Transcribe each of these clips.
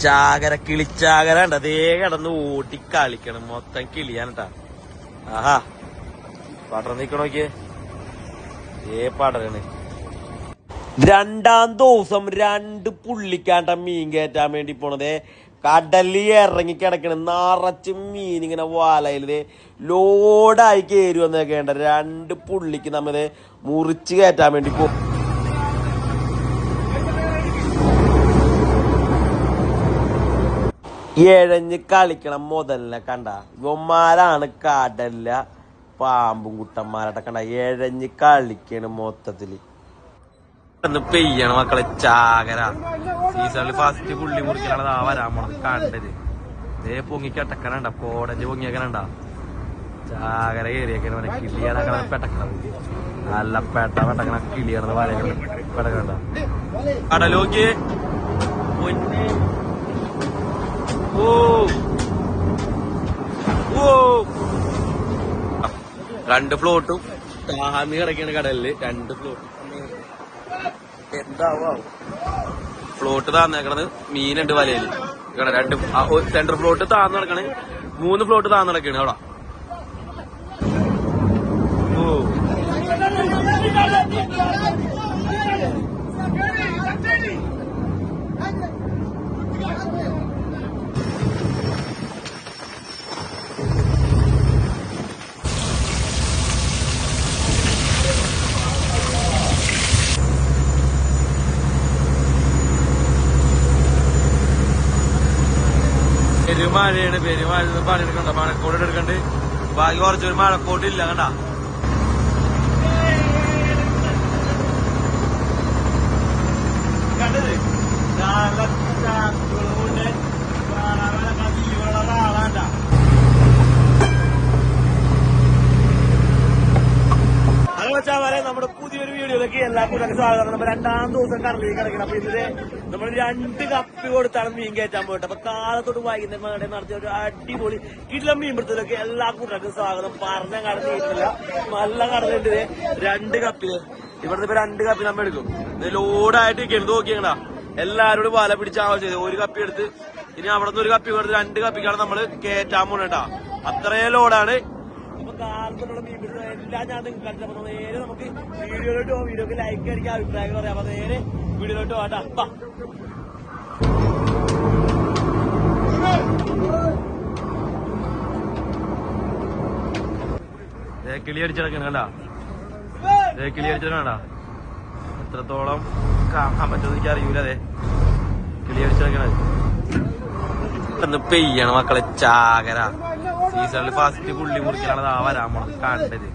ചാകര കിളിച്ചാകര ഉണ്ട്. അതേ കിടന്ന് ഓട്ടിക്കളിക്കണം. മൊത്തം കിളിയാനട്ടാ. ആഹാ പടർ നിക്കണോക്കിയേ. പടരാണ്. രണ്ടാം ദിവസം 2 പുള്ളിക്കാണ്ട മീൻ കയറ്റാൻ വേണ്ടി പോണതേ. കടലിൽ ഇറങ്ങി കിടക്കണ നിറച്ച് മീൻ ഇങ്ങനെ വാലയില് ലോഡായി കയറി വന്നേക്കേണ്ട 2 പുള്ളിക്ക് നമ്മത് മുറിച്ച് കയറ്റാൻ വേണ്ടി പോകും. എഴഞ്ഞ് കളിക്കണം മുതലിനെ കണ്ട. ഇവന്മാരാണ് കടലില പാമ്പും കുട്ടന്മാരട്ടെ കണ്ട. എഴഞ്ഞ് കളിക്കണം മൊത്തത്തില്. പെയ്യണം മക്കളെ. ചാകര സീസണിൽ ഫസ്റ്റ് പുള്ളി മുറിക്കലാണ് വരാൻ പോണത്. കണ്ടത് ഇതേ പൊങ്ങിക്കട്ടക്കണണ്ട. കോടഞ്ച് പൊങ്ങിയക്കണണ്ട. ചാകര ഏരിയക്കണ കിളിയാണ് പെട്ടക്കണത്. നല്ല പെട്ടക്കണ കിളിയാണ് വലകൾ പെട്ടക്കണണ്ട. കടലോക്ക് രണ്ട് ഫ്ലോട്ടും താഴ്ന്നു കിടക്കാണ് കടലില്. 2 ഫ്ലോട്ടും എന്താവോ ഫ്ലോട്ട് താന്നേക്കണത്. മീനുണ്ട് വലയില്. 2 സെന്റർ ഫ്ലോട്ട് താന്ന് നടക്കണ്. 3 ഫ്ലോട്ട് താന്ന് നടക്കാണ് അവിടെ. പെരുമഴയാണ്. പെരുമഴ പണിയെടുക്കണ്ട. മഴക്കോട്ട് എടുക്കണ്ട്. ബാക്കി കുറച്ചൊരു മഴക്കോട്ടില്ല കണ്ട. കണ്ടത് വരെ നമ്മുടെ പുതിയൊരു വീഡിയോയിലേക്ക് എല്ലാ കൂട്ടർക്കും സ്വാഗതം. നമ്മൾ 2ാം ദിവസം കടലിൽ കിടക്കണം. അപ്പൊ ഇതില് നമ്മൾ 2 കപ്പി കൊടുത്താണ് മീൻ കയറ്റാൻ പോയിട്ട്. അപ്പൊ കാലത്തോട്ട് വൈകുന്നേരം നടത്തിയ ഒരു അടിപൊളി കിടില മീൻ പിടുത്തത്തിലേക്ക് എല്ലാ കൂട്ടർക്കും സ്വാഗതം. പറഞ്ഞ കടൽ നീട്ടില്ല. നല്ല കടലുണ്ട്. 2 കപ്പി ഇവിടുത്തെ 2 കപ്പി നമ്മൾ എടുക്കും. ലോഡായിട്ട് കിടന്ന് നോക്കിയങ്ങടാ. എല്ലാരോടും വല പിടിച്ച ആവശ്യം. 1 കപ്പി എടുത്ത് ഇനി അവിടെ നിന്ന് 1 കപ്പി കൊടുത്ത് 2 കപ്പിക്കാണ് നമ്മള് കയറ്റാൻ പോണേട്ടാ. അത്രയും ലോഡാണ്. കാലത്തോടുള്ള മീൻ പിടുത്തം എല്ലാം ഞാൻ നിങ്ങൾക്ക് കണ്ടപ്പോ നേരെ നമുക്ക് വീഡിയോയിലോട്ട് പോകും. വീഡിയോക്ക് ലൈക്ക് അടിക്കാൻ അഭിപ്രായങ്ങൾ പറയാം. അപ്പൊ നേരെ വീഡിയോയിലോട്ട് പോകാട്ടാ. കിളി അടിച്ചെടുക്കണ കണ്ടാ. കിളി അടിച്ചെടുക്കണ എത്രത്തോളം കാണാൻ പറ്റുമെന്ന് എനിക്ക് അറിയൂല. അതെ കിളി അടിച്ചെടുക്കണത്. പെയ്യണം മക്കളെ. ചാകര സീസണിൽ ഫസ്റ്റ് പുള്ളി മുറിക്കലാണ് വരാൻ പോണത്. കണ്ടത്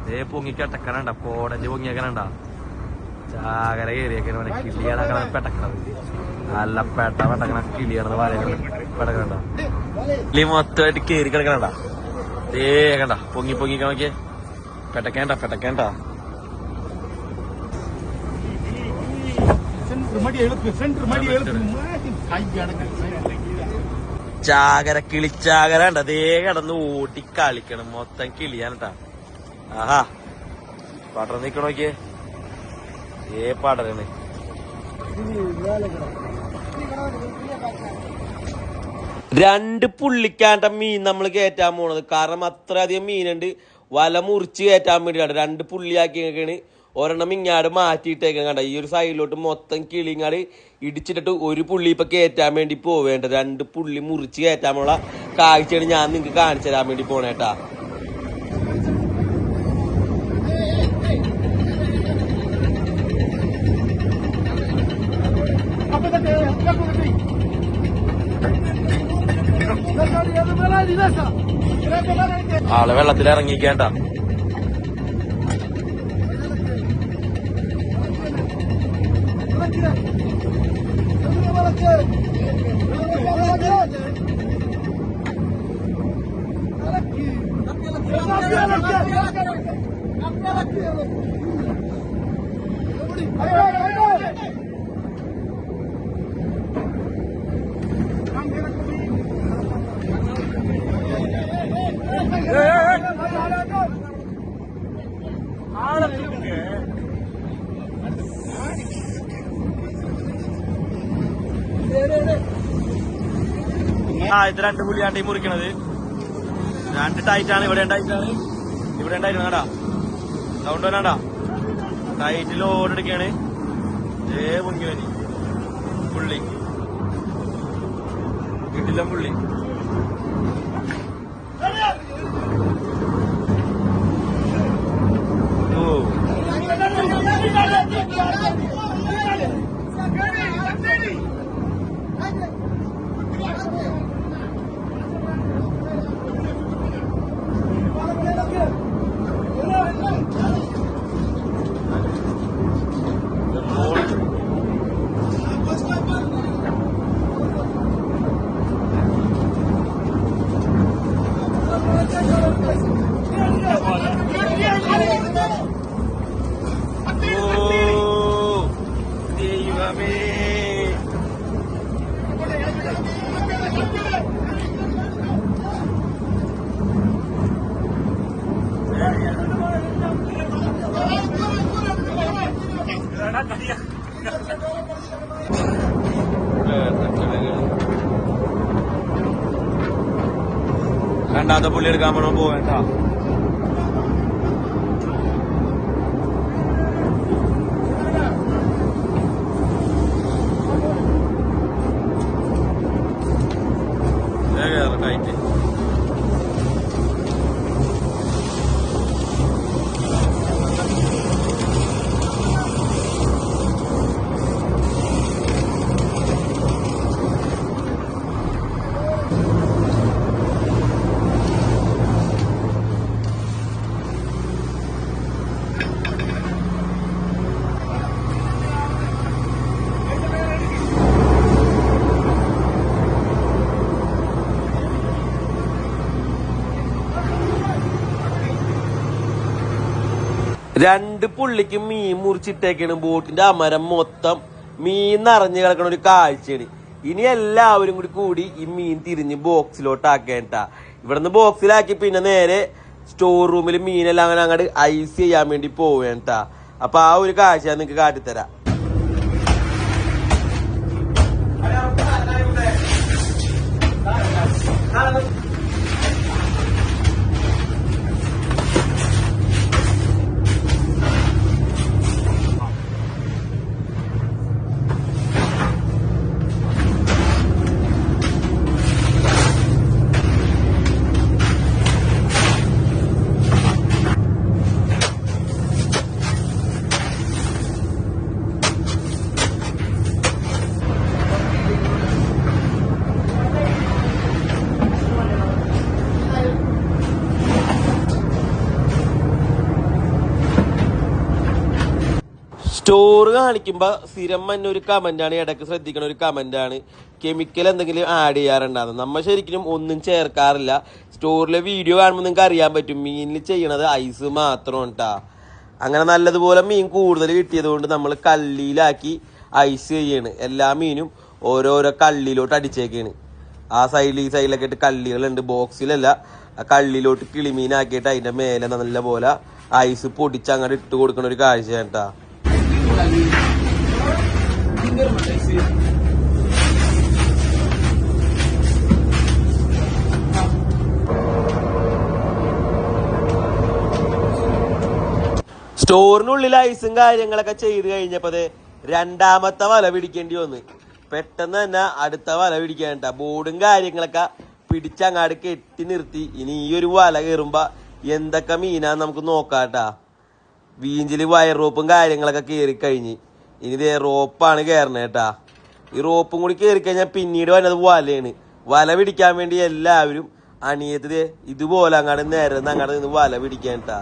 ഇതേ പൊങ്ങിക്കട്ടക്കണണ്ട. കോടഞ്ച് പൊങ്ങിയക്കണണ്ട. ചാകര ഏരിയക്കണ കിളിയാണ് പെട്ടക്കണത്. നല്ല പെട്ടക്കണ കിളിയാണ് വലകൾ പെട്ടക്കണണ്ട. കിളി മൊത്തമായിട്ട് കേറി കിടക്കണണ്ട. ഇതേ കണ്ട പൊങ്ങി പൊങ്ങിക്കണോക്കിയേ. പെട്ടക്കേണ്ട പെട്ടക്കേണ്ട. ചാകര കിളിച്ചാകര ഉണ്ട്. അതേ കിടന്ന് ഓട്ടിക്കളിക്കണം. മൊത്തം കിളിയാനട്ടാ. ആഹാ പടർ നിക്കണോക്കിയേ. പടരാണ്. രണ്ട് പുള്ളിക്കാണ്ട മീൻ നമ്മൾ കയറ്റാൻ പോണത്. കാരണം അത്രയധികം മീനുണ്ട്. വല മുറിച്ച് കയറ്റാൻ വേണ്ടിയിട്ടാണ് 2 പുള്ളിയാക്കിയൊക്കെയാണ്. ഒരെണ്ണം ഇങ്ങാട് മാറ്റിയിട്ടേക്കാൻ കണ്ട. ഈ ഒരു സൈഡിലോട്ട് മൊത്തം കിളിങ്ങാട് ഇടിച്ചിട്ടിട്ട് 1 പുള്ളി ഇപ്പൊ കയറ്റാൻ വേണ്ടി പോവേണ്ട. 2 പുള്ളി മുറിച്ച് കയറ്റാനുള്ള കാഴ്ചയാണ് ഞാൻ നിങ്ങക്ക് കാണിച്ചു തരാൻ വേണ്ടി പോണേട്ടാ. ആളെ വെള്ളത്തിൽ ഇറങ്ങിക്കേണ്ട. ഇത് 2 പുള്ളിയാണ്ട് ഈ മുറിക്കണത്. 2 ടൈറ്റാണ്. ഇവിടെ ഉണ്ടായിട്ടാണ്, ഇവിടെ ഉണ്ടായിരുന്നു കേട്ടാ. സൗണ്ട് വരാണ്ടാ. ടൈറ്റ് ലോഡ് എടുക്കുകയാണ്. മുങ്ങി വരി പുള്ളി കിട്ടില്ല പുള്ളി. രണ്ടാമത്തെ പുള്ളി എടുക്കാൻ വേണം പോവേണ്ട. ടൈറ്റ് രണ്ട് പുള്ളിക്ക് മീൻ മുറിച്ചിട്ടേക്കാണ്. ബോട്ടിന്റെ അമരം മൊത്തം മീൻ നിറഞ്ഞു കിടക്കണ ഒരു കാഴ്ചയാണ്. ഇനി എല്ലാവരും കൂടി ഈ മീൻ തിരിഞ്ഞ് ബോക്സിലോട്ട് ആക്കേണ്ട. ഇവിടുന്ന് ബോക്സിലാക്കി പിന്നെ നേരെ സ്റ്റോർ റൂമിൽ മീനെല്ലാം അങ്ങനെ അങ്ങോട്ട് ഐസ് ചെയ്യാൻ വേണ്ടി പോവേണ്ട. അപ്പൊ ആ ഒരു കാഴ്ച നിങ്ങക്ക് കാട്ടിത്തരാം. സ്റ്റോർ കാണിക്കുമ്പോ സ്ഥിരം തന്നെ ഒരു കമന്റാണ്, ഇടയ്ക്ക് ശ്രദ്ധിക്കണ ഒരു കമന്റാണ്, കെമിക്കൽ എന്തെങ്കിലും ആഡ് ചെയ്യാറുണ്ടാകും. നമ്മൾ ശരിക്കും ഒന്നും ചേർക്കാറില്ല. സ്റ്റോറിലെ വീഡിയോ കാണുമ്പോൾ നിങ്ങൾക്ക് അറിയാൻ പറ്റും മീനിൽ ചെയ്യണത് ഐസ് മാത്രമാണ് കേട്ടാ. അങ്ങനെ നല്ലതുപോലെ മീൻ കൂടുതൽ കിട്ടിയത് കൊണ്ട് നമ്മൾ കള്ളിയിലാക്കി ഐസ് ചെയ്യാണ്. എല്ലാ മീനും ഓരോരോ കള്ളിയിലോട്ട് അടിച്ചേക്കാണ്. ആ സൈഡിൽ ഈ സൈഡിലൊക്കെ ആയിട്ട് കള്ളികളുണ്ട്. ബോക്സിലല്ല, ആ കള്ളിയിലോട്ട് കിളിമീനാക്കിയിട്ട് അതിന്റെ മേലെ നല്ല പോലെ ഐസ് പൊടിച്ച് അങ്ങോട്ട് ഇട്ട് കൊടുക്കണ ഒരു കാഴ്ചയാണ് കേട്ടാ. സ്റ്റോറിനുള്ളിൽ ഐസും കാര്യങ്ങളൊക്കെ ചെയ്ത് കഴിഞ്ഞപ്പോ രണ്ടാമത്തെ വല പിടിക്കേണ്ടി വന്ന്. പെട്ടെന്ന് തന്നെ അടുത്ത വല പിടിക്കാനിട്ട ബോർഡും കാര്യങ്ങളൊക്കെ പിടിച്ചങ്ങാട് കെട്ടി നിർത്തി. ഇനി ഈ ഒരു വല കയറുമ്പോ എന്തൊക്കെ മീനാന്ന് നമുക്ക് നോക്കാട്ടാ. വീഞ്ചില് വയർ റോപ്പും കാര്യങ്ങളൊക്കെ കയറി കഴിഞ്ഞ് ഇനി ഇതേ റോപ്പാണ് കയറണേട്ടാ. ഈ റോപ്പും കൂടി കയറി കഴിഞ്ഞാൽ പിന്നീട് വന്നത് വലയാണ്. വല പിടിക്കാൻ വേണ്ടി എല്ലാവരും അണിയത്ത് ഇതുപോലെ അങ്ങാട് നേരം അങ്ങാട് നിന്ന് വല പിടിക്കാനിട്ടാ.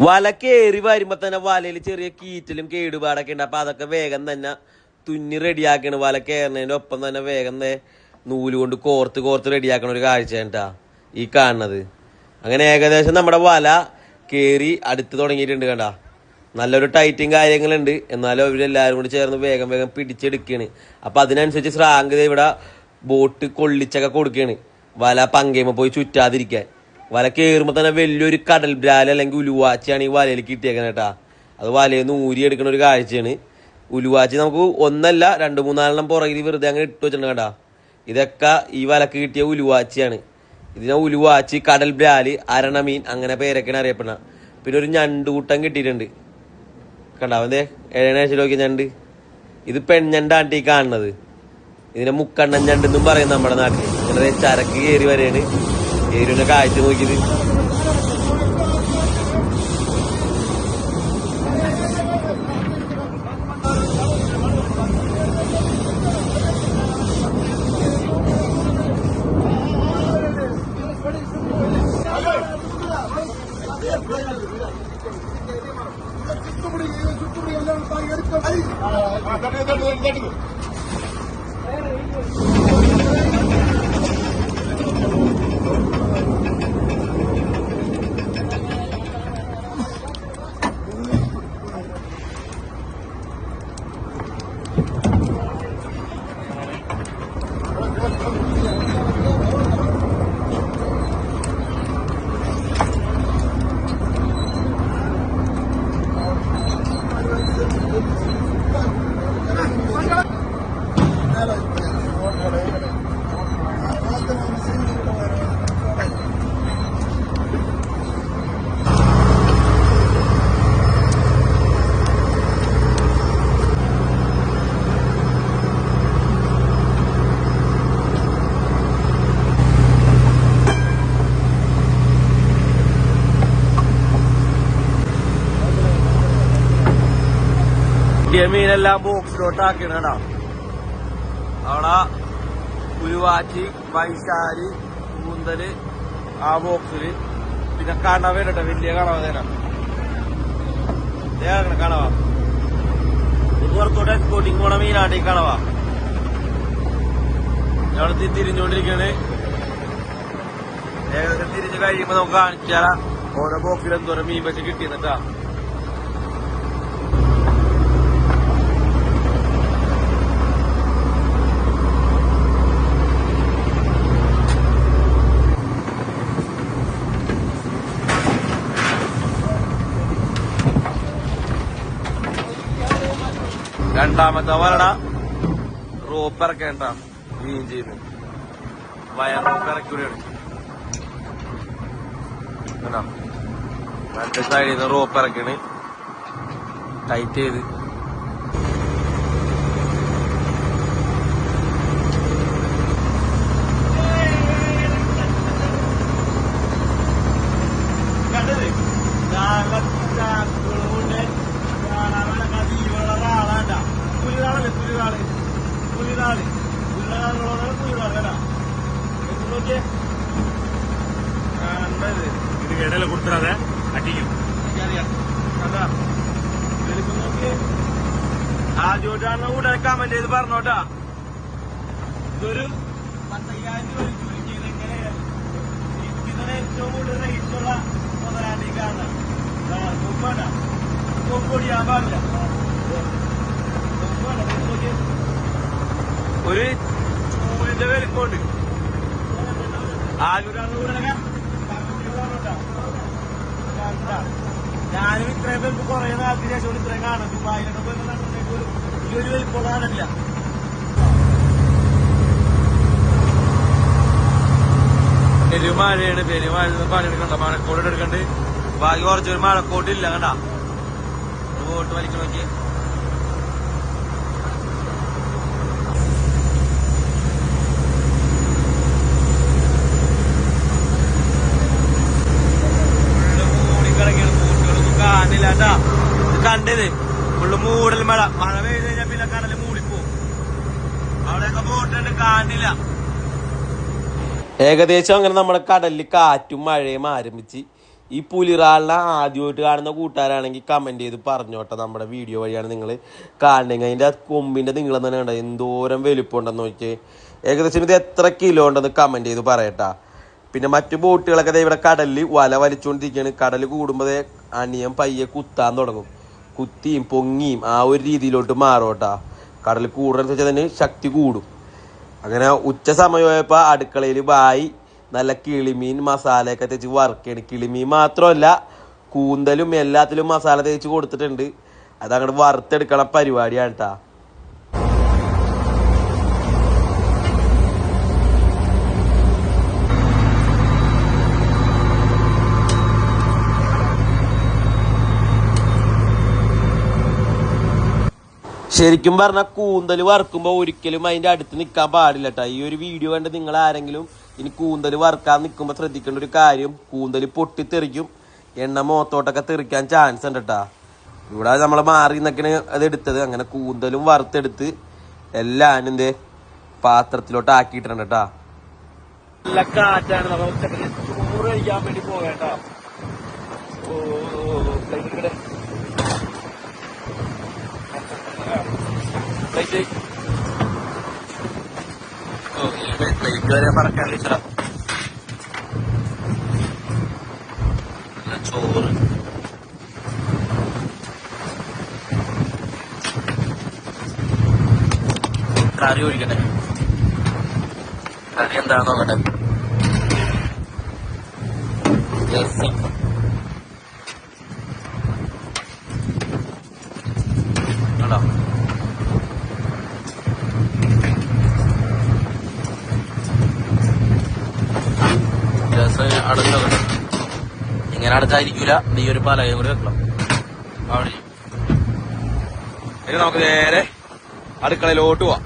വല കയറി വരുമ്പോ തന്നെ വലയിൽ ചെറിയ കീറ്റലും കേടുപാടൊക്കെ ഉണ്ട്. അപ്പൊ അതൊക്കെ വേഗം തന്നെ തുന്നി റെഡിയാക്കണം. വല കയറുന്നതിന്റെ ഒപ്പം തന്നെ വേഗം നൂല് കൊണ്ട് കോർത്ത് റെഡിയാക്കണ ഒരു കാഴ്ചയാണ്ടാ ഈ കാണുന്നത്. അങ്ങനെ ഏകദേശം നമ്മുടെ വല കയറി അടുത്ത് തുടങ്ങിയിട്ടുണ്ട്. കണ്ടാ നല്ലൊരു ടൈറ്റും കാര്യങ്ങളുണ്ട്. എന്നാലും അവരെല്ലാവരും കൂടി ചേർന്ന് വേഗം പിടിച്ചെടുക്കാണ്. അപ്പൊ അതിനനുസരിച്ച് ശ്രാങ്കത ഇവിടെ ബോട്ട് കൊള്ളിച്ചൊക്കെ കൊടുക്കാണ്. വല പങ്കേമ പോയി ചുറ്റാതിരിക്കാൻ. വല കയറുമ്പോ തന്നെ വലിയൊരു കടൽ ബ്രാൽ അല്ലെങ്കിൽ ഉലുവാച്ചിയാണ് ഈ വലയിൽ കിട്ടിയേക്കുന്നത് കേട്ടാ. അത് വലയെന്ന് ഊരിയെടുക്കുന്ന ഒരു കാഴ്ചയാണ്. ഉലുവാച്ചി നമുക്ക് ഒന്നല്ല 2-3 പുറകിൽ വെറുതെ അങ്ങനെ ഇട്ട് വെച്ചിട്ടുണ്ട് കേട്ടാ. ഇതൊക്കെ ഈ വലക്ക് കിട്ടിയ ഉലുവാച്ചിയാണ്. ഇതിനെ ഉലുവാച്ചി, കടൽ ബ്രാല്, അരണമീൻ അങ്ങനെ പേരൊക്കെയാണ് അറിയപ്പെടുന്നത്. പിന്നെ ഒരു ഞണ്ടുകൂട്ടം കിട്ടിയിട്ടുണ്ട് കണ്ടാ. അവന്റെ നോക്കിയ ഞണ്ട്. ഇത് പെൺഞണ്ടാണ് ഈ കാണുന്നത്. ഇതിനെ മുക്കണ്ണൻ ഞണ്ടെന്നും പറയും നമ്മുടെ നാട്ടിൽ. ഇങ്ങനെ ചരക്ക് കയറി വരെയാണ്. കയറിന്റെ കാഴ്ച നോക്കിയത്. മീനെല്ലാം ബോക്സിലോട്ട് ആക്കണ. അവിടെ ഉലുവാച്ചി, വൈശാലി, കൂന്തല് ആ ബോക്സില്. പിന്നെ കണവ കേട്ടോ, വലിയ കണവ തരാം. കണവ പുറത്തോട്ട് എക്സ്പോർട്ടിങ് പോണ മീനാണ് ഈ കണവ. അവിടെ തിരിഞ്ഞുകൊണ്ടിരിക്കണ്. ഏകദേശം തിരിഞ്ഞ് കഴിയുമ്പോ നമുക്ക് കാണിച്ചാൽ ഓരോ ബോക്സിൽ എന്തോരം മീൻ വെച്ച് കിട്ടിയെന്നിട്ടാ. രണ്ടാമത്തെ വലട റോപ്പ് ഇറക്കേണ്ട മീൻ ചെയ്യുന്നു. വയർ റോപ്പ് ഇറക്കൂടെയാണ്. മറ്റേ സൈഡിൽ നിന്ന് റോപ്പ് ഇറക്കണ് ടൈറ്റ് ചെയ്ത്. ഇടയില് കൊടുത്തത് അടിക്കും. ആദ്യമായിട്ടാണ് കൂടെ കമന്റ് ചെയ്ത് പറഞ്ഞോട്ടാ. ഇതൊരു 10,000 രൂപ ചുരുങ്ങിയത്. എങ്ങനെ ഇതിനെ ഏറ്റവും കൂടുതൽ റേറ്റുള്ള മുതലാണ്ടി കാണാൻ കൊടിയാൻ പാടില്ല. ഒരു ചൂടിന്റെ വലിപ്പമുണ്ട്. ആദ്യമായിട്ടാണ് കൂടെ ഞാനും ഇത്രയും പേർക്ക് കുറെ നാൾക്ക് ശേഷം ഇത്രയും കാണും. ദുബായിലൊക്കെ പോയി ഈ ഒരു വലിപ്പം കാണില്ല. പെരുമഴയാണ്. പെരുമഴ പണിയെടുക്കണ്ട, മഴക്കോട്ട് എടുക്കണ്ട്. ബാക്കി കുറച്ചൊരു മഴക്കോട്ടില്ല കണ്ടാ. ബോട്ട് വലിക്കണ നോക്കി. കാണില്ലാട്ടാ. ഇത് കണ്ടത് ഫുള്ള് മൂടൽ മഴ. മഴ പെയ്ത് കഴിഞ്ഞാൽ പിന്നെ കടല് മൂടിപ്പോവും. അവിടെയൊക്കെ ബോട്ടുണ്ട്, കാണില്ല. ഏകദേശം അങ്ങനെ നമ്മുടെ കടലിൽ കാറ്റും മഴയും ആരംഭിച്ച്. ഈ പുലിറാളിനെ ആദ്യമായിട്ട് കാണുന്ന കൂട്ടുകാരാണെങ്കിൽ കമന്റ് ചെയ്ത് പറഞ്ഞോട്ടെ. നമ്മുടെ വീഡിയോ വഴിയാണ് നിങ്ങൾ കാണണമെങ്കിൽ. അതിന്റെ കൊമ്പിന്റെ നീളം തന്നെ കണ്ട എന്തോരം വലുപ്പമുണ്ടെന്ന് നോക്കിയേ. ഏകദേശം ഇത് എത്ര കിലോ ഉണ്ടെന്ന് കമന്റ് ചെയ്ത് പറയട്ടാ. പിന്നെ മറ്റു ബോട്ടുകളൊക്കെ ഇവിടെ കടലിൽ വല വലിച്ചുകൊണ്ടിരിക്കുകയാണ്. കടൽ കൂടുമ്പോൾ അണിയം പയ്യെ കുത്താൻ തുടങ്ങും. കുത്തിയും പൊങ്ങിയും ആ ഒരു രീതിയിലോട്ട് മാറോട്ടാ. കടൽ കൂടുന്നതനുസരിച്ച് തന്നെ ശക്തി കൂടും. അങ്ങനെ ഉച്ച സമയമായപ്പോൾ അടുക്കളയിൽ ബായി നല്ല കിളിമീൻ മസാലയൊക്കെ തേച്ച് വറുക്കുകയാണ്. കിളിമീൻ മാത്രമല്ല കൂന്തലും എല്ലാത്തിലും മസാല തേച്ച് കൊടുത്തിട്ടുണ്ട്. അതങ്ങോട്ട് വറുത്തെടുക്കണ പരിപാടിയാണ് കേട്ടാ. ശരിക്കും പറഞ്ഞാൽ കൂന്തൽ വറുക്കുമ്പോ ഒരിക്കലും അതിന്റെ അടുത്ത് നിൽക്കാൻ പാടില്ല കേട്ടോ. ഈ ഒരു വീഡിയോ കണ്ട് നിങ്ങൾ ആരെങ്കിലും ഇനി കൂന്തൽ വറുക്കാൻ നിൽക്കുമ്പോൾ ശ്രദ്ധിക്കേണ്ട ഒരു കാര്യം, കൂന്തൽ പൊട്ടിത്തെറിക്കും, എണ്ണ മോത്തോട്ടൊക്കെ തെറിക്കാൻ ചാൻസ് ഉണ്ട് കേട്ടാ. ഇവിടെ നമ്മൾ മാറി നിന്നൊക്കെയാണ് അത് എടുത്തത്. അങ്ങനെ കൂന്തലും വറുത്തെടുത്ത് എല്ലാം എന്തേ പാത്രത്തിലോട്ട് ആക്കിയിട്ടുണ്ട് കേട്ടാ. നല്ല കാറ്റാണ്. നമ്മൾ ചോറ് കഴിക്കാൻ വേണ്ടി പോകേട്ടോ. ചോറ് കറി ഒഴിക്കട്ടെ. കറി എന്താന്ന് നോക്കട്ടെ. രസം കേട്ടോ. രസം അടുത്തോട്ടെ. ഇങ്ങനെ അടുത്തായിരിക്കൂല. നീ ഒരു പലകയും കൂടി വെക്കണം അവിടെ. ഇനി നമുക്ക് നേരെ അടുക്കളയിലോട്ട് പോവാം.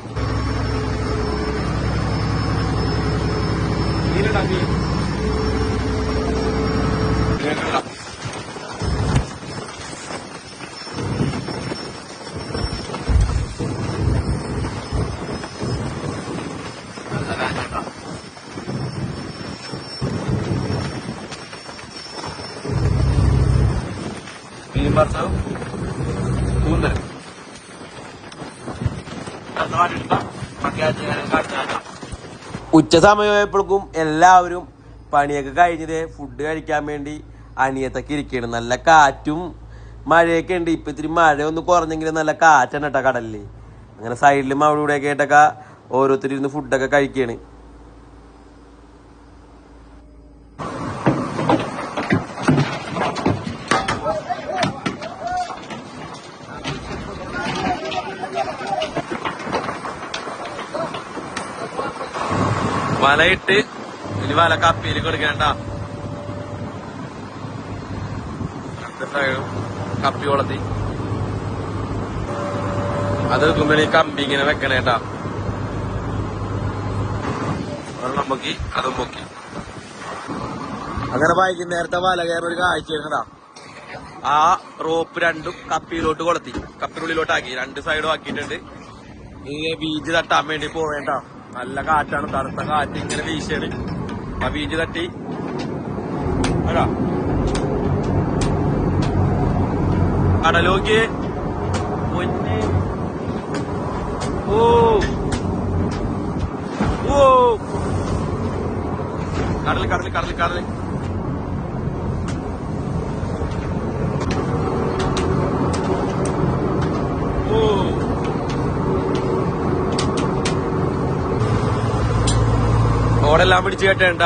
മീൻ വറുത്തതും കൂന്തൽ ഉച്ച സമയമായപ്പോഴേക്കും എല്ലാവരും പണിയൊക്കെ കഴിഞ്ഞതേ ഫുഡ് കഴിക്കാൻ വേണ്ടി അനിയത്തൊക്കെ ഇരിക്കുകയാണ്. നല്ല കാറ്റും മഴയൊക്കെ ഉണ്ട്. ഇപ്പൊ ഇത്തിരി മഴ ഒന്ന് കുറഞ്ഞെങ്കിലും നല്ല കാറ്റാണ് കേട്ടോ കടലില്. അങ്ങനെ സൈഡിലും അവിടെ ഇവിടെയൊക്കെ ആയിട്ടൊക്കെ ഓരോരുത്തരിന്ന് ഫുഡൊക്കെ കഴിക്കുകയാണ്. വലയിട്ട് ഇനി വല കപ്പിയിൽ കൊടുക്കണ്ട. കപ്പി കൊളത്തി അത് വെക്കുമ്പോ കമ്പി ഇങ്ങനെ വെക്കണേട്ടാ. ഒരെണ്ണം പൊക്കി അതും പൊക്കി. അങ്ങനെ വൈകുന്നേരത്തെ വല കയറുന്ന ഒരു കാഴ്ചയാ. ആ റോപ്പ് രണ്ടും കപ്പിയിലോട്ട് കൊളത്തി, കപ്പിനുള്ളിലോട്ടാക്കി, രണ്ട് സൈഡും ആക്കിയിട്ടുണ്ട്. ഈ ബീച്ച് തട്ടാൻ വേണ്ടി പോവേണ്ട. നല്ല കാറ്റാണ്, തണുത്ത കാറ്റ് ഇങ്ങനെ വീശാണ്. ആ ബീച്ച് തട്ടി അതാ കടലോക്ക് പൊന്നെ. ഓ ഓ കടല് കടല് കടല് കടല്. ഓ ഓടെല്ലാം പിടിച്ചു കേട്ടേണ്ട.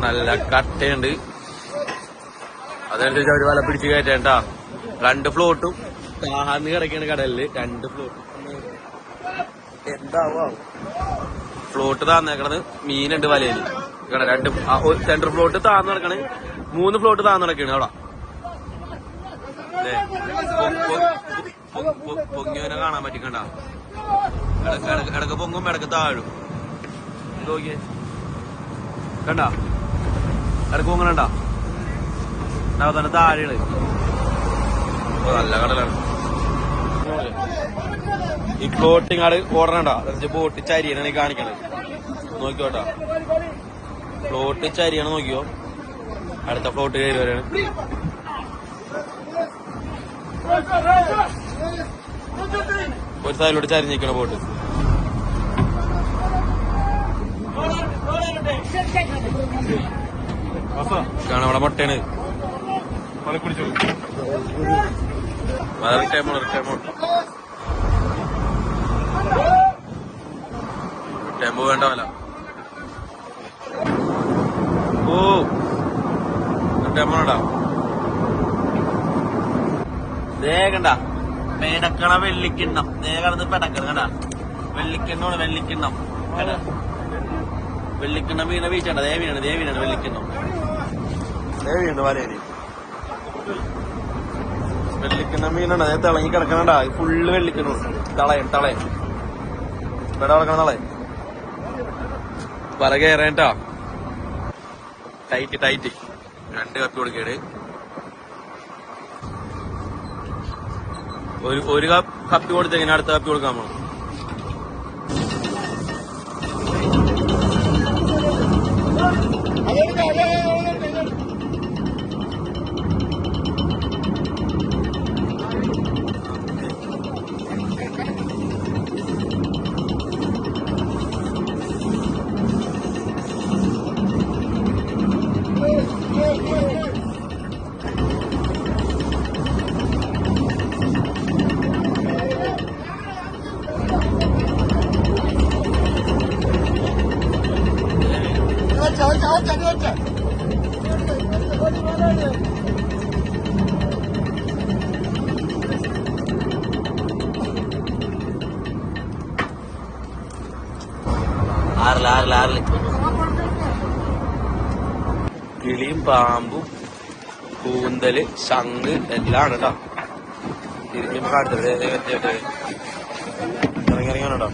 നല്ല കട്ടയുണ്ട്, അതനുസരിച്ച് അവര് വല പിടിച്ച് കയറ്റേണ്ട. രണ്ട് ഫ്ലോട്ടും താന്ന് കിടക്കാണ് കടലില്. രണ്ട് ഫ്ലോട്ടും എന്താവും ഫ്ലോട്ട് താന്നേക്കണത്. മീനുണ്ട് വലയില്. രണ്ട് സെന്റർ ഫ്ലോട്ട് താന്ന് നടക്കണ്, 3 ഫ്ലോട്ട് താന്ന് നടക്കാണ് അവിടെ. പൊങ്ങിയവനെ കാണാൻ പറ്റിക്കണ്ട. ഇടക്ക് പൊങ്ങും ഇടക്ക് താഴും. നോക്കിയേ കണ്ട, ഇടക്ക് പൊങ്ങണണ്ട. തന്നെ താഴെയാണ്. നല്ല കടലാണ്. ഈ ഫ്ലോട്ടിങ് ആട് ഓടണണ്ട. ബോട്ട് ചരിയാണ് കാണിക്കണത്. നോക്കിയോട്ടാ, ഫ്ലോട്ട് ചരിയാണ്. നോക്കിയോ, അടുത്ത ഫ്ലോട്ട് കയറി വരാണ്. ഒരു സൈഡിലോട്ട് ചരിഞ്ഞിരിക്കണ ബോട്ട്. കാണാം അവിടെ മുട്ടയാണ് ടെമ്പോ വേണ്ട വല ഓ ടെമ്പോടാ വേഗണ്ട പേടക്കണ വെള്ളിക്കിണ്ണം വേഗം പെടക്കണം കണ്ടാ വെള്ളിക്കിണ്ണമാണ് വെള്ളിക്കിണ്ണം കേട്ടാ വെള്ളിക്കിണ്ണം വീണ വീഴ്ചണ്ട ദേവിനാണ് വെള്ളിക്കിണ്ണം ദേവിയുണ്ട് വലയില് വെള്ളിക്കിണ്ണം മീനാണ് അതേ തിളങ്ങി കിടക്കണണ്ടാ ഫുള്ള് വെള്ളിക്കിണ്ണു തളയൻ ഇവിടെ കിടക്കണ തളയൻ വല കയറേട്ടാ ടൈറ്റ് 2 കപ്പി കൊടുക്കേട് ഒരു കപ്പി കൊടുത്തെങ്ങനെ അടുത്ത കപ്പി കൊടുക്കാൻ പോണം ആറില് കിളിയും പാമ്പും കൂന്തല് ശംഖ് എല്ലാം ആണ് കേട്ടോ തിരിഞ്ഞപ്പോ കാണിച്ചത് ഇറങ്ങിയാണോ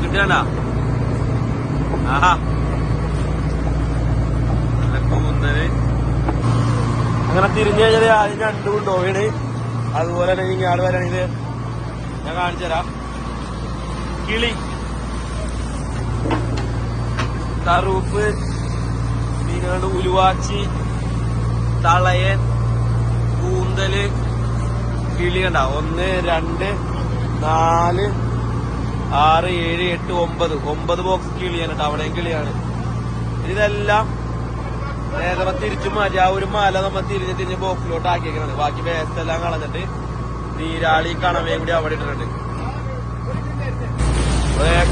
കിട്ടണ്ട ആഹാ കൂന്തല് അങ്ങനെ തിരിഞ്ഞു കഴിഞ്ഞാൽ ആദ്യം 2 കൊണ്ടുപോകണ് അതുപോലെ തന്നെ ഇങ്ങാട് വരാണെങ്കിൽ ഞാൻ കാണിച്ചു തരാം കിളി കറുപ്പ് മീനുകളുടെ ഉലുവാച്ചി തളയൻ കൂന്തല് കിളി കണ്ട 1 2 4 6 7 8 9 ബോക്സ് കിളിയാണ് കേട്ടോ അവിടെയും കിളിയാണ് ഇതെല്ലാം നേരെ തിരിച്ചു മാറ്റി ആ ഒരു മല നമ്മൾ തിരിഞ്ഞ് ബോക്സിലോട്ട് ആക്കിയേക്കാണ് ബാക്കി വേസ്റ്റ് എല്ലാം കളഞ്ഞിട്ട് നീരാളി കണവയും കൂടി അവിടെ ഇട്ടിട്ടുണ്ട്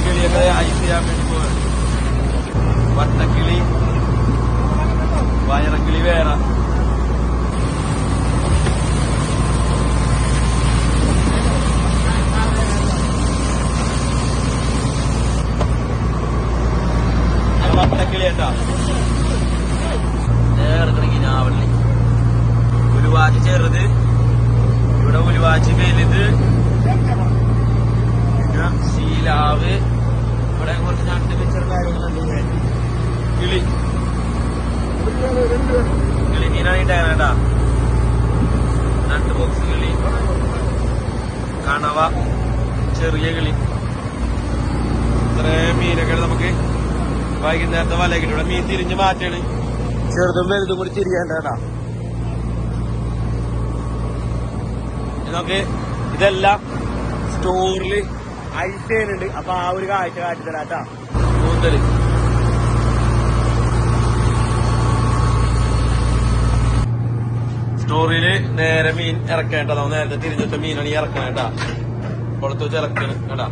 കിളിയൊക്കെ ഐസ് ചെയ്യാൻ വേണ്ടി പോവാണ് വട്ടക്കിളി വയറക്കിളി വേറെ വട്ടക്കിളിയാട്ടാ നേർക്കണെങ്കിൽ ഞാവള്ളി ഉലുവാച്ചി ചെറുത് ഇവിടെ ഉലുവാച്ചി വലുത് പിന്നെ ശീലാവ് ഇവിടെ കുറച്ച് 2 പിക്ചർ കാര്യങ്ങളുണ്ട് കിളി മീനായിട്ടാ 2 ബോക്സ് കിളി കണവ ചെറിയ കിളി ഇത്രയും മീനൊക്കെയാണ് നമുക്ക് വൈകുന്നേരത്തെ വലക്കിട്ട് ഇവിടെ മീൻ തിരിഞ്ഞ് മാറ്റാണ് ചെറുതും വലുതും കൂടി തിരിയാണ്ടാ ഇതൊക്കെ ഇതെല്ലാം സ്റ്റോറിൽ ഐസ് ചെയ്യുന്നുണ്ട് അപ്പൊ ആ ഒരു കാഴ്ച കാട്ടിത്തരാട്ടാ കൂന്തല് സ്റ്റോറിയില് നേരെ മീൻ ഇറക്കേണ്ടതാ നേരത്തെ തിരിഞ്ഞിട്ട് മീനാണ് ഈ ഇറക്കണേട്ടാ പുറത്ത് വെച്ച് ഇറക്കണം കേട്ടാ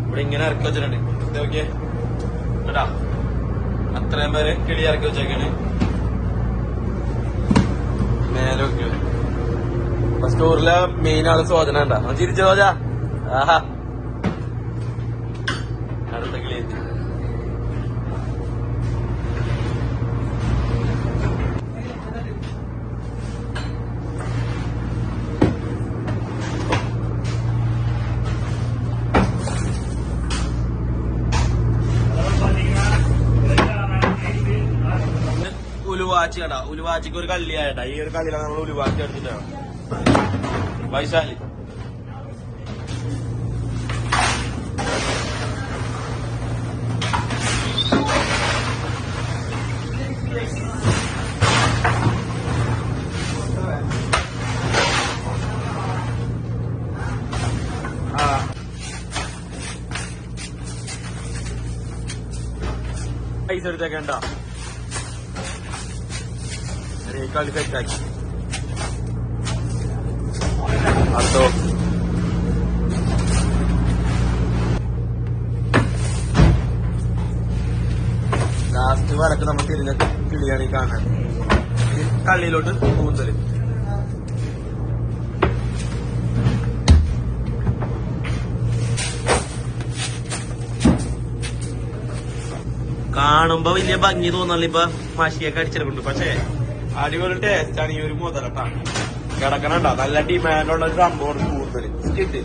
ഇവിടെ ഇങ്ങനെ ഇറക്കി വെച്ചിട്ടുണ്ട് ഇതൊക്കെ കേട്ടാ അത്രയും പേര് കിളി ഇറക്കി വെച്ചേക്കാണ് മേലെ വെക്കുക അപ്പൊ സ്റ്റോറിലെ മെയിൻ ആള് സോജന ഉണ്ടാ ചിരിച്ചു സോജ ആഹാ അടുത്ത കിളി എത്തി ഉലുവാച്ചി കണ്ട ഉലുവാച്ചിക്ക് ഒരു കള്ളിയായിട്ടാ ഈ ഒരു കള്ളിയിലാണ് നമ്മൾ ഉലുവാച്ചി എടുത്തിട്ടാണ് വൈശാലി പൈസ എടുത്തേക്കണ്ട കളി സെറ്റാക്കി അടുത്തോ ലാസ്റ്റ് വരക്ക് നമ്മൾ തിരിഞ്ഞ കിളിയാണ് ഈ കാണാൻ കള്ളിയിലോട്ട് കൂന്തല് കാണുമ്പോ വലിയ ഭംഗി തോന്നല്ല ഇപ്പൊ മഷിയൊക്കെ അടിച്ചെടുക്കുന്നുണ്ട് പക്ഷേ അടിപൊളി ടേസ്റ്റ് ആണ് ഈ ഒരു മുതലട്ടാ കിടക്കണണ്ട നല്ല ഡിമാൻഡുള്ള ഒരു സംഭവമാണ് കൂടുതൽ സ്കിറ്റ്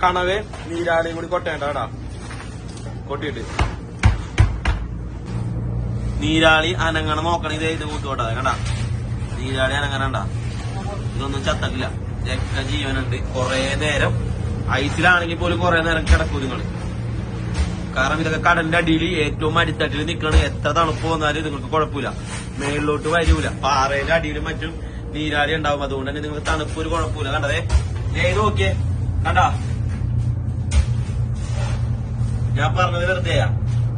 കണവേ നീരാളിയും കൂടി കൊട്ടേണ്ട കേടാ കൊട്ടിയിട്ട് നീരാളി അനങ്ങണ നോക്കണ ഇത് കൂട്ടുകൊണ്ടാ കണ്ടാ നീരാളി അനങ്ങണണ്ട ഇതൊന്നും ചത്തക്കില്ല രക്ത ജീവനുണ്ട് കൊറേ നേരം ഐസിലാണെങ്കിൽ പോലും കൊറേ നേരം കിടക്കൂ നിങ്ങള് കാരണം ഇതൊക്കെ കടലിന്റെ അടിയിൽ ഏറ്റവും അടിത്തട്ടിൽ നിൽക്കണ എത്ര തണുപ്പ് വന്നാലും നിങ്ങൾക്ക് കുഴപ്പമില്ല മേളിലോട്ട് വരൂല പാറയുടെ അടിയിലും മറ്റും നീരാളി ഉണ്ടാവും അതുകൊണ്ട് തന്നെ നിങ്ങൾക്ക് തണുപ്പ് ഒരു കുഴപ്പമില്ല കണ്ടതേ ഏത് നോക്കിയേ കണ്ടാ ഞാൻ പറഞ്ഞത് വെറുതെയാ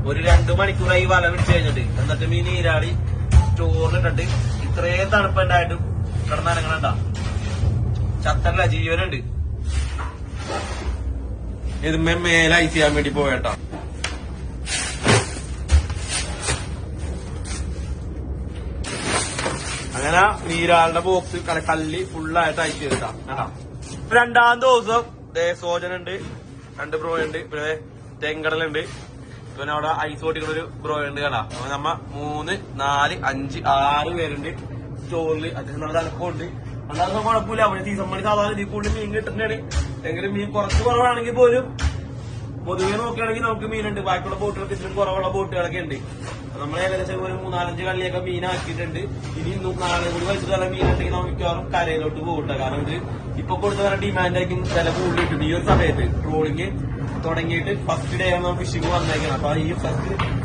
ഒരു 2 മണിക്കൂറായി വല വിളിച്ചു കഴിഞ്ഞിട്ട് എന്നിട്ട് ഈ നീരാളി സ്റ്റോറിലിട്ടിട്ട് ഇത്രയും തണുപ്പുണ്ടായിട്ടും കിടന്നനങ്ങണണ്ട ചത്തല്ല ജീവനുണ്ട് ഇത് മേലെ ഐസ് ചെയ്യാൻ വേണ്ടി പോയേട്ടാ അങ്ങനെ നീരാളുടെ ബോക്സ് കല്ലി ഫുള്ളായിട്ട് ഐസ് ചെയ്തിട്ടാ കേട്ടാ 2-ാം ദിവസം സോജനുണ്ട് 2 ബ്രോ ഉണ്ട് പിന്നെ തെങ്കടലുണ്ട് പിന്നെ അവിടെ ഐസ് ഓട്ടിക്കുന്ന ഒരു ബ്രോ ഉണ്ട് കേട്ടാ അപ്പൊ നമ്മ 3, 4, 5, 6 പേരുണ്ട് സ്റ്റോറിൽ അത്യാവശ്യം നല്ല തലപ്പുണ്ട് അല്ലാതെ കുഴപ്പമില്ല അവിടെ സീസൺ മണി സാധാരണ ഇതിൽ കൂടുതൽ മീൻ കിട്ടുന്നതാണ് എങ്കിലും മീൻ കുറച്ച് കുറവാണെങ്കിൽ പോലും പൊതുവെ നോക്കുകയാണെങ്കിൽ നമുക്ക് മീനുണ്ട് ബാക്കിയുള്ള ബോട്ടുകൾക്ക് ഇതിലും കുറവുള്ള ബോട്ടുകളൊക്കെ ഉണ്ട് നമ്മൾ ഏകദേശം ഒരു 3-4 കള്ളിയൊക്കെ മീനാക്കിയിട്ടുണ്ട് ഇനി 4 കൂടി വെച്ചിട്ട് നല്ല മീനുണ്ടെങ്കിൽ നമുക്ക് മിക്കവാറും കരയിലോട്ട് പോകട്ടെ കാരണം ഇത് ഇപ്പൊ കൊടുത്ത വരെ ഡിമാൻഡ് ആയിരിക്കും വില കൂടുതൽ കിട്ടും ഈ ഒരു സമയത്ത് ട്രോളിങ് തുടങ്ങിയിട്ട് ഫസ്റ്റ് ഡേ ആണ് ഫിഷിംഗ് വന്നേക്കണം അപ്പൊ ഈ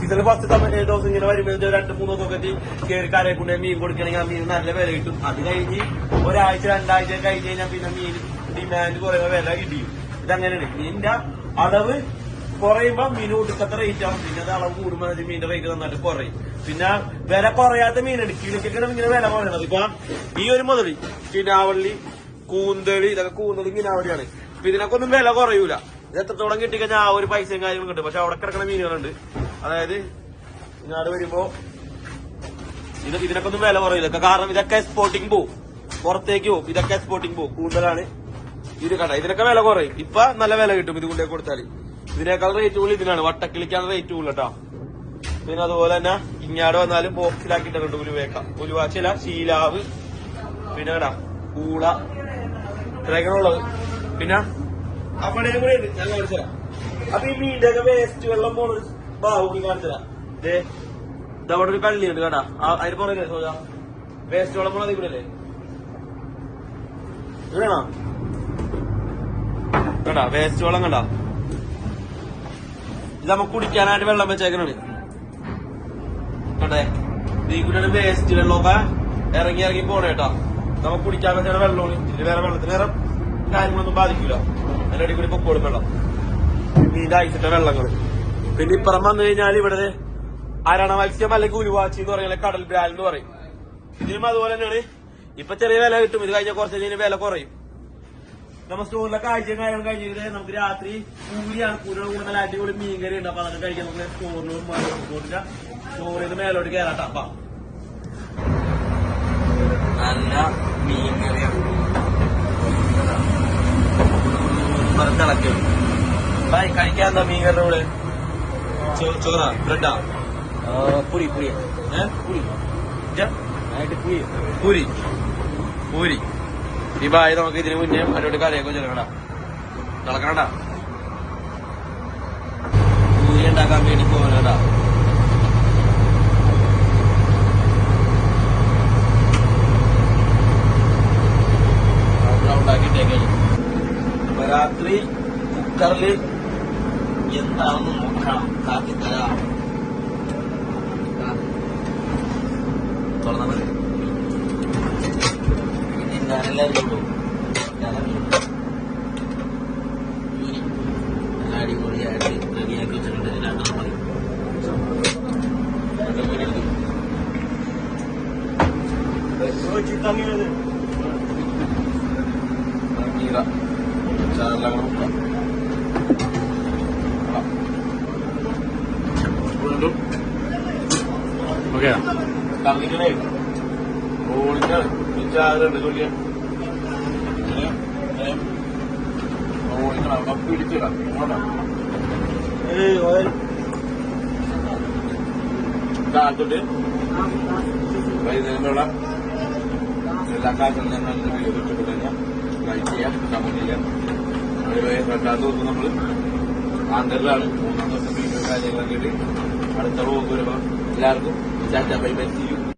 സീസണിൽ ഫസ്റ്റ് ദിവസം ഇങ്ങനെ വരുമ്പോൾ 2-3 ദിവസമൊക്കെ കയറി കരയെ കൊണ്ട് മീൻ കൊടുക്കുകയാണെങ്കിൽ ആ മീൻ നല്ല വില കിട്ടും അത് കഴിഞ്ഞ് ഒരാഴ്ച 2 ആഴ്ച കഴിഞ്ഞ് കഴിഞ്ഞാൽ പിന്നെ മീൻ ഡിമാൻഡ് കുറയുന്ന വില ഇടിയും ഇതങ്ങനെയാണ് മീനിന്റെ അളവ് കുറയുമ്പോ മീൻ കൊടുക്കത്ത റേറ്റ് ആവും പിന്നെ അത് അളവ് കൂടുമ്പോൾ മീനിന്റെ റേറ്റ് നന്നായിട്ട് കുറയും പിന്നെ വില കുറയാത്ത മീനുണ്ട് കിളിക്കൊക്കെയാണ് ഇങ്ങനെ വില കുറയണത് ഇപ്പൊ ഈ ഒരു മുതലി കിനാവള്ളി കൂന്തളി ഇതൊക്കെ കൂന്തളി കിനാവളിയാണ് അപ്പൊ ഇതിനൊക്കെ ഒന്നും വില കുറയൂല ഇത് എത്രത്തോളം കിട്ടിക്കഴിഞ്ഞാൽ ആ ഒരു പൈസയും കാര്യങ്ങളും കിട്ടും പക്ഷെ അവിടെ കിടക്കുന്ന മീനുകളുണ്ട് അതായത് ഇങ്ങോട്ട് വരുമ്പോ ഇതിനൊക്കെ ഒന്നും വില കുറയില്ല കാരണം ഇതൊക്കെ എക്സ്പോർട്ടിങ് പോവും പുറത്തേക്ക് പോവും ഇതൊക്കെ എക്സ്പോർട്ടിങ് പോവും കൂടുതലാണ് ഇത് കണ്ട ഇതിനൊക്കെ വില കുറയും ഇപ്പൊ നല്ല വില കിട്ടും ഇത് കൊണ്ടേ കൊടുത്താല് ഇതിനേക്കാൾ റേറ്റ് കൂടുതൽ ഇതിനാണ് വട്ടക്കിളിക്കാണ് റേറ്റ് കൂടുതൽ കേട്ടോ പിന്നെ അതുപോലെ തന്നെ ഇങ്ങാട് വന്നാലും ബോക്സിലാക്കിയിട്ടുണ്ട് ഉലുവാച്ചില ശീലാവ് പിന്നെ കേട്ടാ കൂള ഇത്രയൊക്കെ ഉള്ളത് പിന്നെ അവിടെ കൂടെ ഉണ്ട് ഞാൻ കാണിച്ചുതരാം അപ്പൊ ഈ മീൻ്റെ ഒക്കെ വേസ്റ്റ് വെള്ളം പോണൊരു ബാഹുടി കാണിച്ചുതരാം ഇതവിടെ ഒരു കള്ളിയുണ്ട് കേട്ടാ അതിന് പുറകെ സോജാ വേസ്റ്റ് വെള്ളം പോണത് കൂടെ അല്ലേ ഇവിടെയാണോ കേട്ടാ വേസ്റ്റ് വെള്ളം കണ്ടാ ഇത് നമുക്ക് കുടിക്കാനായിട്ട് വെള്ളം വെച്ചേക്കണാണ് കണ്ടേ ഈ കൂടെയാണ് വേസ്റ്റ് വെള്ളമൊക്കെ ഇറങ്ങി പോണേ കേട്ടാ നമുക്ക് കുടിക്കാൻ പറ്റുന്ന വെള്ളമാണ് ഇതിൽ വേറെ വെള്ളത്തിന് വേറെ കാര്യങ്ങളൊന്നും ബാധിക്കൂല അതിന്റെ അടി കൂടി പൊക്കോടും വെള്ളം മീൻ്റെ ഐസിട്ട വെള്ളങ്ങള് പിന്നെ ഇപ്പുറം വന്നു കഴിഞ്ഞാൽ ഇവിടെ അരണ മത്സ്യം അല്ലെങ്കിൽ ഉലുവാച്ചി എന്ന് പറയുന്നത് കടൽ ബ്രാൽ എന്ന് പറയും ഇതിനും അതുപോലെ തന്നെയാണ് ഇപ്പൊ ചെറിയ വില കിട്ടും ഇത് കഴിഞ്ഞാൽ കുറച്ച് കഴിഞ്ഞാൽ വില കുറയും നമ്മൾ സ്റ്റോറിലൊക്കെ ആഴ്ച കാര്യങ്ങൾ കഴിഞ്ഞിട്ട് നമുക്ക് രാത്രി കൂലിയാണ് കൂലിയുടെ കൂടെ നല്ല അടിപൊളി മീൻകറി ഉണ്ട് അപ്പൊ അതൊക്കെ കഴിക്കാൻ നമുക്ക് സ്റ്റോറിൽ മേലോട്ട് കയറാട്ടാ അപ്പ നല്ല മീൻകറിയാണ് തിളക്കും കഴിക്കാൻ എന്താ മീൻകറിയുടെ കൂടെ ചോറ ബ്രെഡാ പുളി പുളി പുളി പൂരി പൂരി ഈ ബായി നമുക്ക് ഇതിന് മുന്നേ അടിപൊളി കറിയൊക്കെ ചെല്ലണ തിളക്കണ്ട പൂരി ഉണ്ടാക്കാൻ വേണ്ടി പോകണടാ ഉണ്ടാക്കിട്ടേക്ക് അപ്പൊ രാത്രി കുക്കറില് എന്താണെന്ന് നോക്കണം കാത്തിത്തരാം തുറന്നാ മതി ഞാനെല്ലാവരും അടിപൊളിയായിട്ട് റെഡിയാക്കി വെച്ചിട്ടുണ്ട് ഇതിനകത്ത് മതി ചാറിലങ്ങനെ മുക്കാം ഓക്കെ തങ്ങിക്കണേ ഓടിക്കാണ് ചാറുണ്ട് ചോദിക്കാൻ ഓടിക്കണം കപ്പ് പിടിച്ചിടാം കാത്തിട്ട് വൈകുന്നേരം വേണം എല്ലാ കാലത്തും ഞാൻ നല്ല വീഡിയോ ഇഷ്ടപ്പെട്ടു കഴിഞ്ഞാൽ ലൈക്ക് ചെയ്യാം കമന്റ് ചെയ്യാം അതുപോലെ രണ്ടാം ദിവസം നമ്മൾ ആന്ധ്രയിലാണ് മൂന്നാം ദിവസം വീഡിയോ കാര്യങ്ങളൊക്കെ അടുത്ത വ്ലോഗ് വരുമ്പോൾ എല്ലാവർക്കും ചാറ്റാ ബൈ ബൈ ചെയ്യും